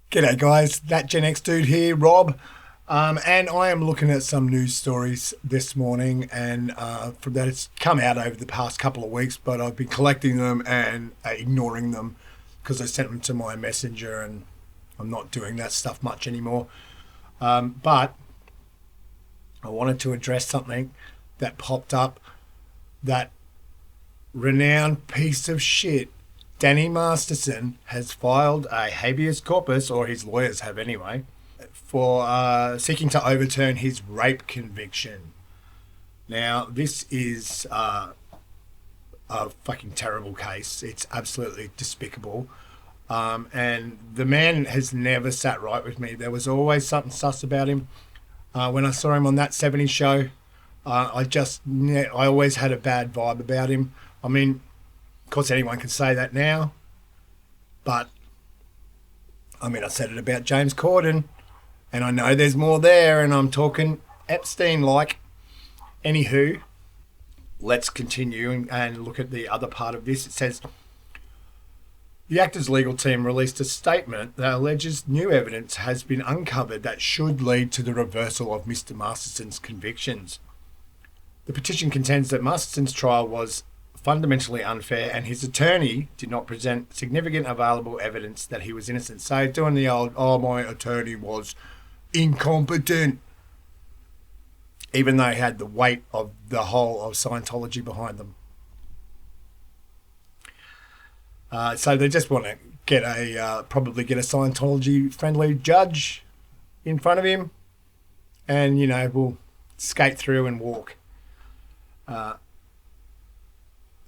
G'day guys, ThatGen-XDude here, Rob, and I am looking at some news stories this morning, and from that it's come out over the past couple of weeks, but I've been collecting them and ignoring them because I sent them to my messenger, and I'm not doing that stuff much anymore. But I wanted to address something that popped up. That renowned piece of shit Danny Masterson has filed a habeas corpus, or his lawyers have anyway, for seeking to overturn his rape conviction. Now, this is a fucking terrible case. It's absolutely despicable. And the man has never sat right with me. There was always something sus about him. When I saw him on That 70s Show, I always had a bad vibe about him. I mean, of course, anyone can say that now, but I mean, I said it about James Corden, and I know there's more there, and I'm talking Epstein-like. Anywho, let's continue and look at the other part of this. It says, the actor's legal team released a statement that alleges new evidence has been uncovered that should lead to the reversal of Mr. Masterson's convictions. The petition contends that Masterson's trial was fundamentally unfair, and his attorney did not present significant available evidence that he was innocent. So doing the old, oh, my attorney was incompetent, even though he had the weight of the whole of Scientology behind them. So they just want to get probably get a Scientology-friendly judge in front of him, and, we'll skate through and walk.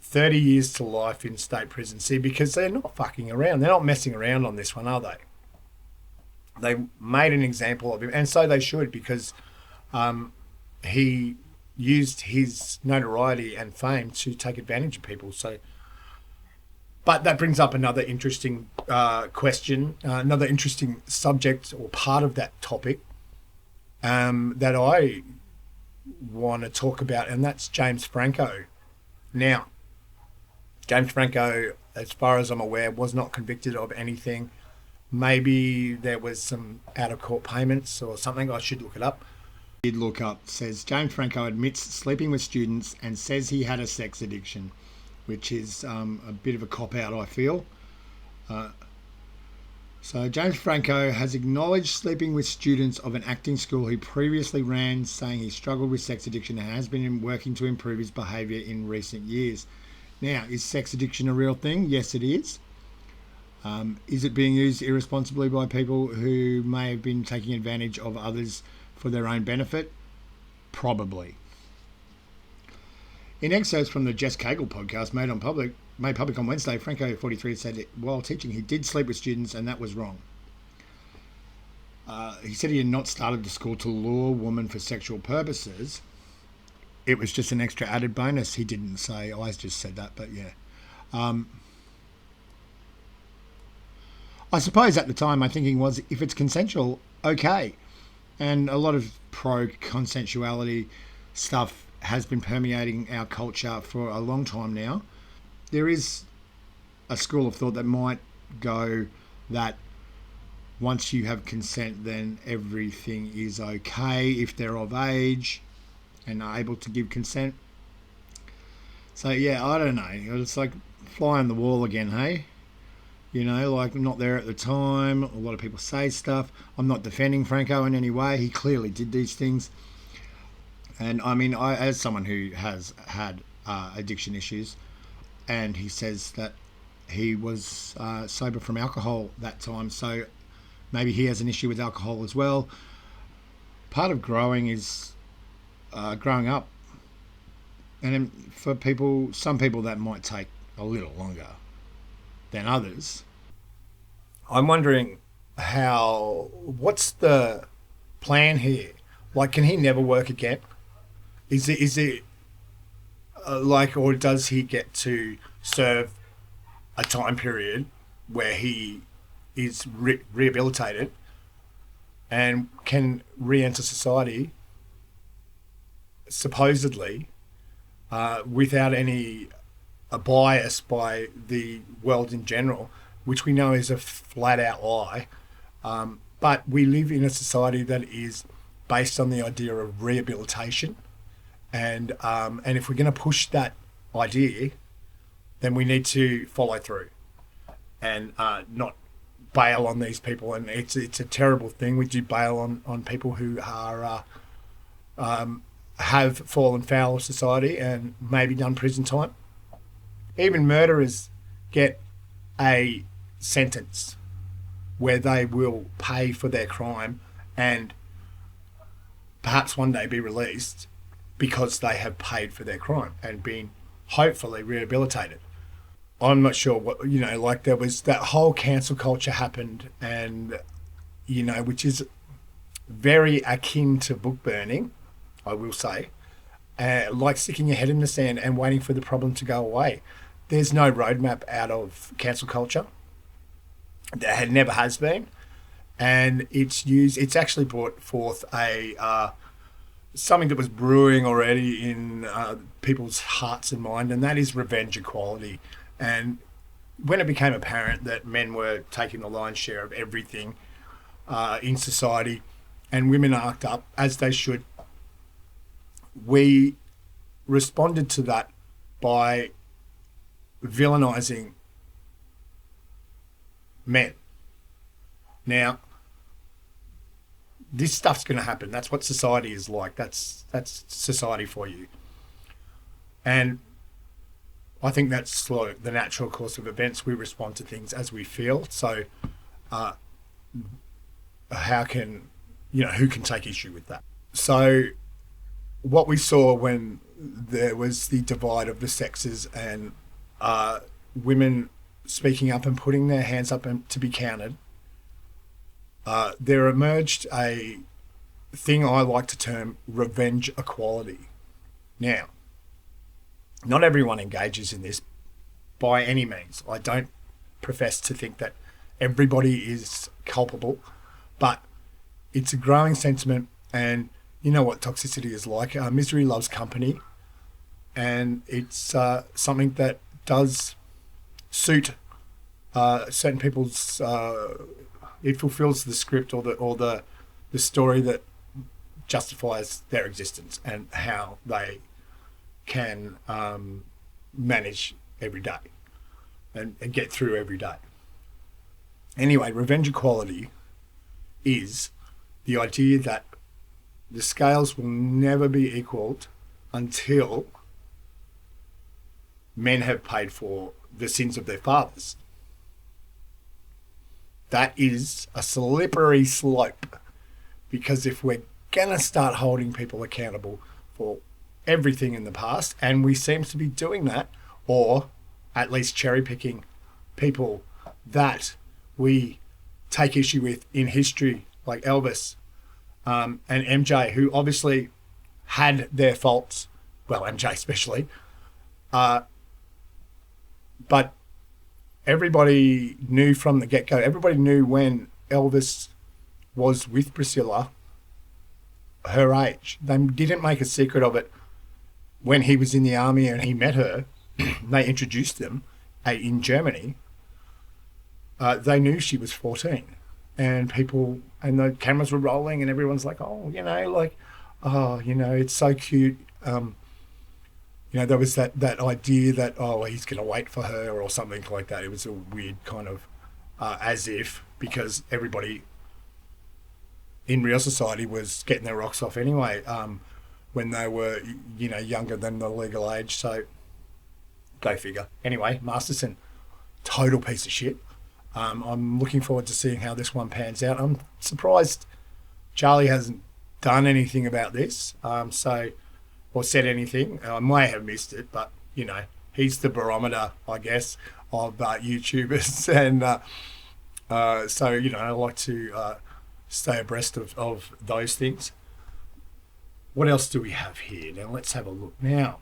30 years to life in state prison. See, because they're not fucking around. They're not messing around on this one, are they? They made an example of him, and so they should, because he used his notoriety and fame to take advantage of people. So, but that brings up another interesting question, another interesting subject or part of that topic that I want to talk about, and that's James Franco. Now, James Franco, as far as I'm aware, was not convicted of anything. Maybe there was some out-of-court payments or something. I should look it up. Did look up. Says James Franco admits sleeping with students and says he had a sex addiction, which is a bit of a cop-out, I feel. So James Franco has acknowledged sleeping with students of an acting school he previously ran, saying he struggled with sex addiction and has been working to improve his behaviour in recent years. Now, is sex addiction a real thing? Yes, it is. Is it being used irresponsibly by people who may have been taking advantage of others for their own benefit? Probably. In excerpts from the Jess Cagle podcast made public on Wednesday, Franco, 43, said that while teaching he did sleep with students and that was wrong. He said he had not started the school to lure women for sexual purposes. It was just an extra added bonus. He didn't say. I just said that, but yeah. I suppose at the time my thinking was, if it's consensual, okay. And a lot of pro-consensuality stuff has been permeating our culture for a long time now. There is a school of thought that might go that once you have consent, then everything is okay if they're of age and are able to give consent. So yeah, I don't know. It's like fly on the wall again, hey? Like not there at the time. A lot of people say stuff. I'm not defending Franco in any way. He clearly did these things. And I mean, as someone who has had addiction issues, and he says that he was sober from alcohol that time, so maybe he has an issue with alcohol as well. Part of growing is growing up, and for some people that might take a little longer than others. I'm wondering what's the plan here? Like, can he never work again? Is it or does he get to serve a time period where he is rehabilitated and can re-enter society, supposedly, without any bias by the world in general, which we know is a flat-out lie. But we live in a society that is based on the idea of rehabilitation, and if we're going to push that idea, then we need to follow through and not bail on these people. And it's a terrible thing. We do bail on people who are have fallen foul of society and maybe done prison time. Even murderers get a sentence where they will pay for their crime and perhaps one day be released because they have paid for their crime and been hopefully rehabilitated. I'm not sure what, like there was that whole cancel culture happened, and, which is very akin to book burning, I will say, like sticking your head in the sand and waiting for the problem to go away. There's no roadmap out of cancel culture. There never has been. And it's actually brought forth something that was brewing already in people's hearts and mind, and that is revenge equality. And when it became apparent that men were taking the lion's share of everything in society and women arced up, as they should, we responded to that by villainising men. Now, this stuff's going to happen. That's what society is like. That's society for you. And I think that's like the natural course of events. We respond to things as we feel. So who can take issue with that? So what we saw when there was the divide of the sexes and women speaking up and putting their hands up and to be counted, there emerged a thing I like to term revenge equality. Now, not everyone engages in this by any means. I don't profess to think that everybody is culpable, but it's a growing sentiment, and you know what toxicity is like. Misery loves company, and it's something that does suit certain people's. It fulfills the script or the story that justifies their existence and how they can manage every day and get through every day. Anyway, revenge equality is the idea that the scales will never be equaled until men have paid for the sins of their fathers. That is a slippery slope, because if we're going to start holding people accountable for everything in the past, and we seem to be doing that, or at least cherry picking people that we take issue with in history, like Elvis and MJ, who obviously had their faults, well, MJ especially, but everybody knew from the get-go, everybody knew when Elvis was with Priscilla, her age. They didn't make a secret of it when he was in the army and he met her. They introduced them in Germany. They knew she was 14, and the cameras were rolling, and everyone's like, it's so cute. There was that idea that, he's going to wait for her or something like that. It was a weird kind of as if, because everybody in real society was getting their rocks off anyway when they were, younger than the legal age. So go figure. Anyway, Masterson, total piece of shit. I'm looking forward to seeing how this one pans out. I'm surprised Charlie hasn't done anything about this. Or said anything. I may have missed it, but, he's the barometer, I guess, of YouTubers. And I like to stay abreast of those things. What else do we have here? Now, let's have a look. Now,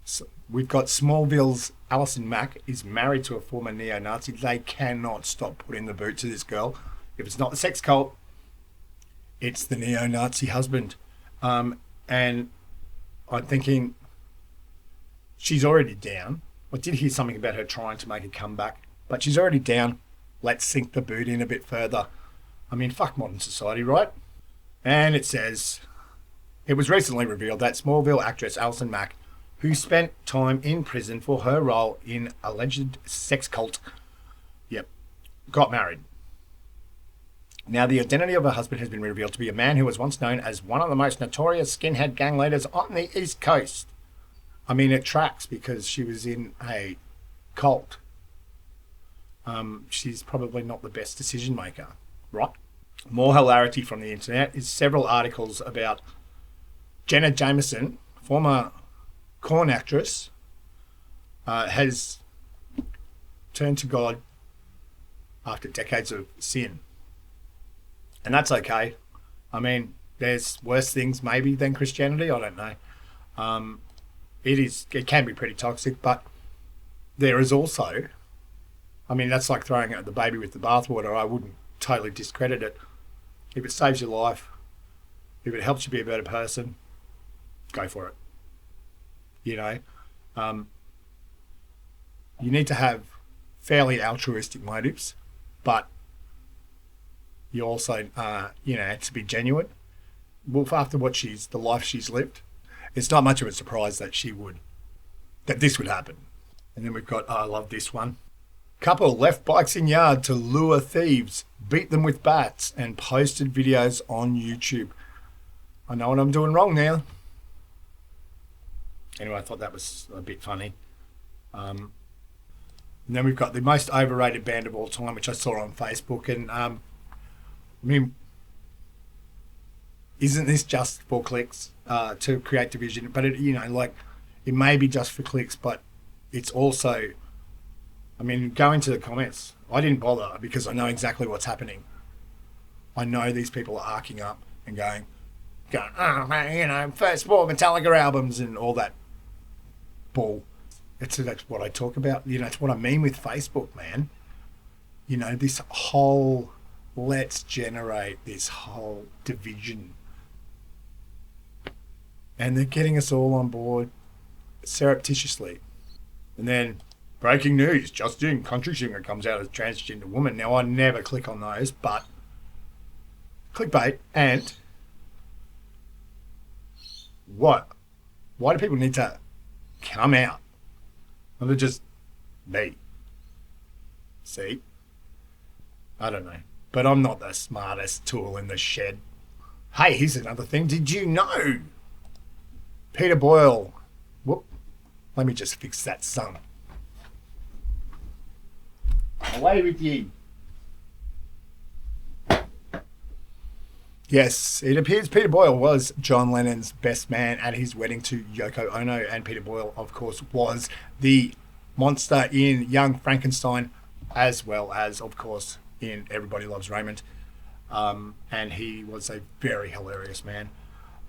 so we've got Smallville's Alison Mack is married to a former neo-Nazi. They cannot stop putting the boot to this girl. If it's not the sex cult, it's the neo-Nazi husband. And I'm thinking she's already down. I did hear something about her trying to make a comeback, but she's already down Let's sink the boot in a bit further. I mean, fuck modern society, right? And it says, it was recently revealed that Smallville actress Alison Mack, who spent time in prison for her role in alleged sex cult, got married. Now, the identity of her husband has been revealed to be a man who was once known as one of the most notorious skinhead gang leaders on the East Coast. I mean, it tracks because she was in a cult. She's probably not the best decision maker, right? More hilarity from the internet is several articles about Jenna Jameson, former corn actress, has turned to God after decades of sin. And that's okay. I mean, there's worse things maybe than Christianity. I don't know. It can be pretty toxic, but there is also, I mean, that's like throwing out the baby with the bathwater. I wouldn't totally discredit it. If it saves your life, if it helps you be a better person, go for it. You know, you need to have fairly altruistic motives, but you also, to be genuine. Well, after the life she's lived, it's not much of a surprise that this would happen. And then we've got, I love this one. Couple left bikes in yard to lure thieves, beat them with bats, and posted videos on YouTube. I know what I'm doing wrong now. Anyway, I thought that was a bit funny. And then we've got the most overrated band of all time, which I saw on Facebook. And I mean, isn't this just for clicks to create division? But it may be just for clicks, but it's also, I mean, go into the comments. I didn't bother because I know exactly what's happening. I know these people are arcing up and going, oh man, first four Metallica albums and all that bull. That's what I talk about. It's what I mean with Facebook, man. This whole, let's generate this whole division. And they're getting us all on board surreptitiously. And then, breaking news, Justin, country singer, comes out as transgender woman. Now, I never click on those, but clickbait. And what? Why do people need to come out? Or they're just me. See? I don't know. But I'm not the smartest tool in the shed. Hey, here's another thing. Did you know Peter Boyle? Whoop. Let me just fix that son. Away with you. Yes, it appears Peter Boyle was John Lennon's best man at his wedding to Yoko Ono, and Peter Boyle, of course, was the monster in Young Frankenstein, as well as, of course, in Everybody Loves Raymond. And he was a very hilarious man.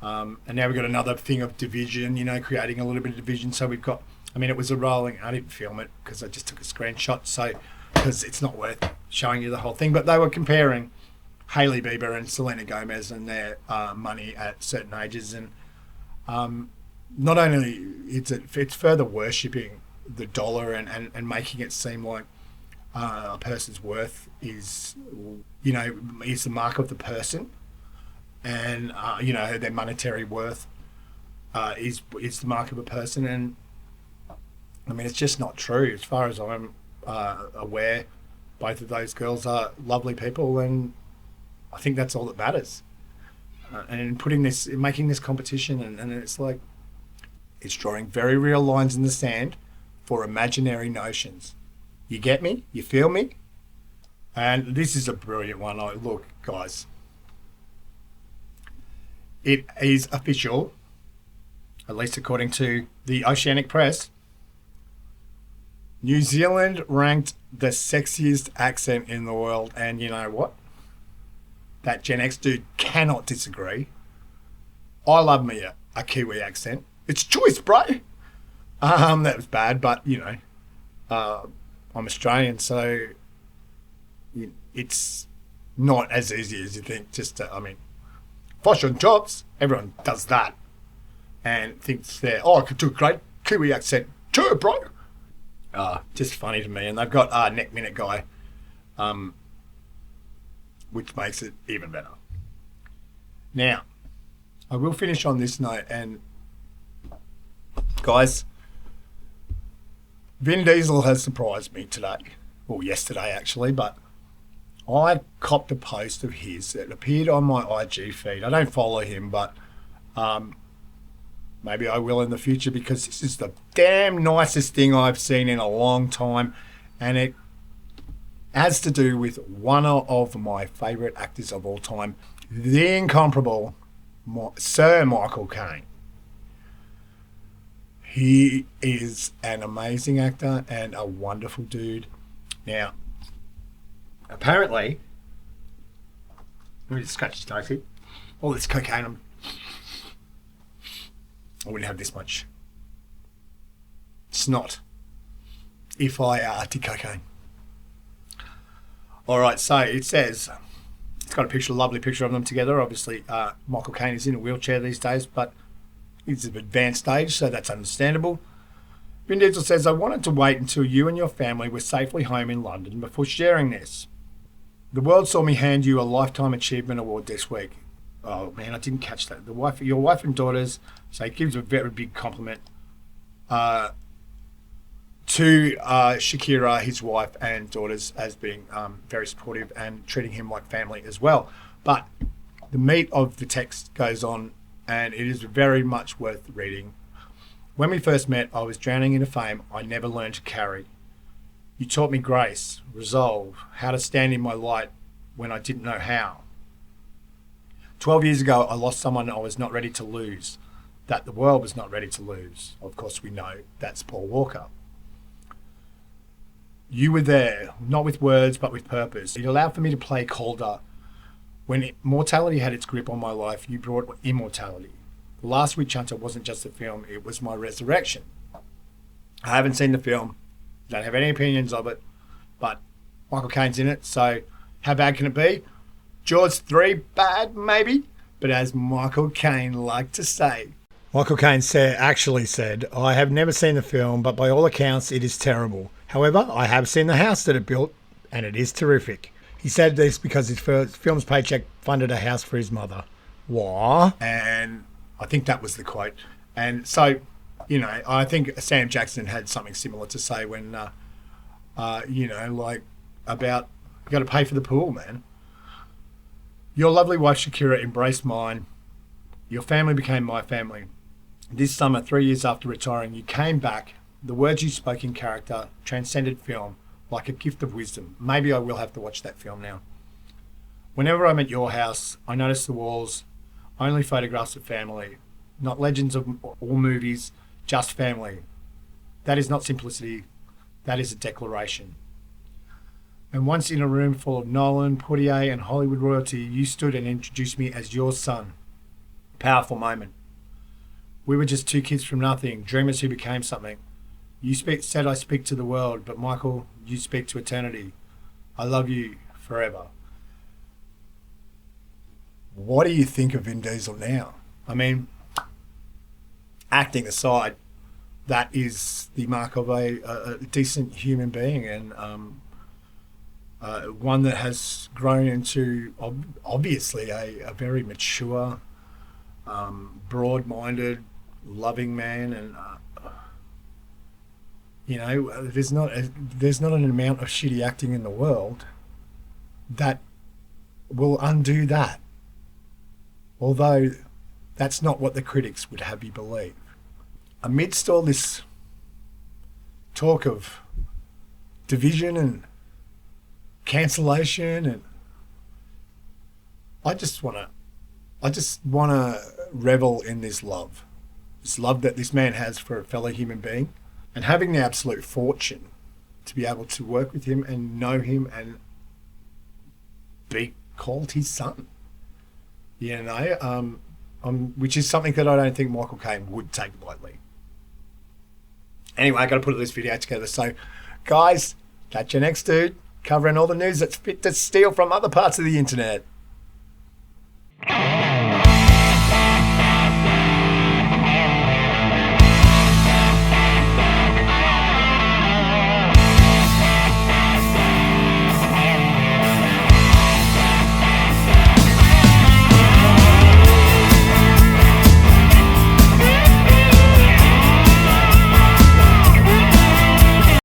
And now we've got another thing of division, creating a little bit of division. So we've got, it was a rolling, I didn't film it because I just took a screenshot, so because it's not worth showing you the whole thing, but they were comparing Hailey Bieber and Selena Gomez and their money at certain ages, and not only it's further worshipping the dollar and making it seem like a person's worth is the mark of the person, and their monetary worth is the mark of a person, and it's just not true as far as I'm aware. Both of those girls are lovely people, and I think that's all that matters. And making this competition, and it's like, it's drawing very real lines in the sand for imaginary notions. You get me? You feel me? And this is a brilliant one. Look, guys. It is official, at least according to the Oceanic Press. New Zealand ranked the sexiest accent in the world, and you know what? ThatGen-XDude cannot disagree. I love me a Kiwi accent. It's choice, bro. That was bad, but I'm Australian, so it's not as easy as you think. Fashion jobs, everyone does that and thinks I could do a great Kiwi accent too, bro. Just funny to me. And they've got Neck Minute guy which makes it even better. Now, I will finish on this note, and guys, Vin Diesel has surprised me today, or yesterday actually, but I copped a post of his that appeared on my IG feed. I don't follow him, but maybe I will in the future, because this is the damn nicest thing I've seen in a long time, and it has to do with one of my favourite actors of all time, the incomparable Sir Michael Caine. He is an amazing actor and a wonderful dude. Now, apparently, let me just scratch his nose here. All this cocaine, I wouldn't have this much snot if I did cocaine. All right, so it says, it's got a lovely picture of them together. Obviously, Michael Caine is in a wheelchair these days, but he's of advanced age, so that's understandable. Vin Diesel says, I wanted to wait until you and your family were safely home in London before sharing this. The world saw me hand you a Lifetime Achievement Award this week. Oh, man, I didn't catch that. Your wife and daughters, so he gives a very big compliment to Shakira, his wife and daughters, as being very supportive and treating him like family as well. But the meat of the text goes on, and it is very much worth reading. When we first met, I was drowning in a fame I never learned to carry. You taught me grace, resolve, how to stand in my light when I didn't know how. 12 years ago, I lost someone I was not ready to lose, that the world was not ready to lose. Of course, we know that's Paul Walker. You were there, not with words, but with purpose. It allowed for me to play Calder. When mortality had its grip on my life, you brought immortality. The Last Witch Hunter wasn't just a film, it was my resurrection. I haven't seen the film, don't have any opinions of it, but Michael Caine's in it, so how bad can it be? Jaws 3, bad maybe, but as Michael Caine liked to say. Michael Caine actually said, I have never seen the film, but by all accounts it is terrible. However, I have seen the house that it built, and it is terrific. He said this because his film's paycheck funded a house for his mother. Wah. And I think that was the quote. And so, you know, I think Sam Jackson had something similar to say when, you know, like about, you got to pay for the pool, man. Your lovely wife Shakira embraced mine. Your family became my family. This summer, 3 years after retiring, you came back. The words you spoke in character transcended film like a gift of wisdom. Maybe I will have to watch that film now. Whenever I'm at your house, I notice the walls, only photographs of family, not legends of all movies, just family. That is not simplicity. That is a declaration. And once in a room full of Nolan, Poitier, and Hollywood royalty, you stood and introduced me as your son. Powerful moment. We were just two kids from nothing, dreamers who became something. You said I speak to the world, but Michael, you speak to eternity. I love you forever. What do you think of Vin Diesel now? I mean, acting aside, that is the mark of a decent human being, and one that has grown into obviously a very mature, broad-minded, loving man, and you know, there's not an amount of shitty acting in the world that will undo that. Although that's not what the critics would have you believe. Amidst all this talk of division and cancellation, and I just want to revel in this love that this man has for a fellow human being, and having the absolute fortune to be able to work with him and know him and be called his son. You know, which is something that I don't think Michael Caine would take lightly. Anyway, I got to put this video together. So, guys, ThatGen-XDude, covering all the news that's fit to steal from other parts of the internet.